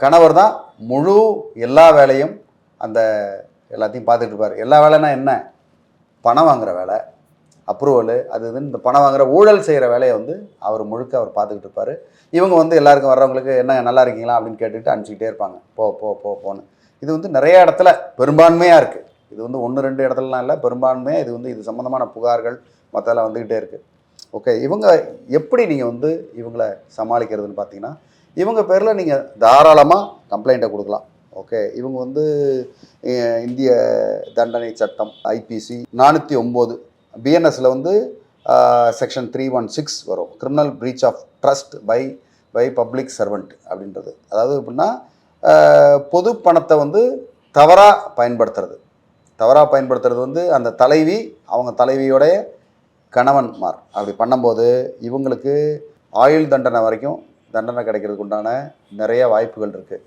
கணவர் தான் முழு எல்லா வேலையும் அந்த எல்லாத்தையும் பார்த்துட்டு இருப்பார். எல்லா வேலைன்னா என்ன? பணம் வாங்குற வேலை, அப்ரூவலு, அது இதுன்னு இந்த பணம் வாங்குற ஊழல் செய்கிற வேலையை வந்து அவர் முழுக்க அவர் பார்த்துக்கிட்டு இருப்பார். இவங்க வந்து எல்லாருக்கும் வர்றவங்களுக்கு என்ன நல்லா இருக்கீங்களா அப்படின்னு கேட்டுக்கிட்டு அனுப்பிச்சிக்கிட்டே இருப்பாங்க. போ போ போ போன்னு. இது வந்து நிறைய இடத்துல பெரும்பான்மையாக இருக்குது. இது வந்து 1, 2 இடத்துலலாம் இல்லை, பெரும்பான்மையாக இது வந்து இது சம்மந்தமான புகார்கள் மற்றெல்லாம் வந்துக்கிட்டே இருக்குது. ஓகே, இவங்க எப்படி நீங்கள் வந்து இவங்களை சமாளிக்கிறதுன்னு பார்த்தீங்கன்னா, இவங்க பேரில் நீங்கள் தாராளமாக கம்ப்ளைண்ட்டை கொடுக்கலாம். ஓகே, இவங்க வந்து இந்திய தண்டனை சட்டம் ஐபிசி 409 பிஎன்எஸ்ல வந்து செக்ஷன் 316 வரும். Criminal breach of trust by public servant அப்படின்றது. அதாவது எப்படின்னா பொது பணத்தை வந்து தவறாக பயன்படுத்துறது வந்து அந்த தலைவி அவங்க தலைவியோடைய கணவன்மார் அப்படி பண்ணும்போது இவங்களுக்கு ஆயுள் தண்டனை வரைக்கும் தண்டனை கிடைக்கிறதுக்கு உண்டான நிறைய வாய்ப்புகள் இருக்குது.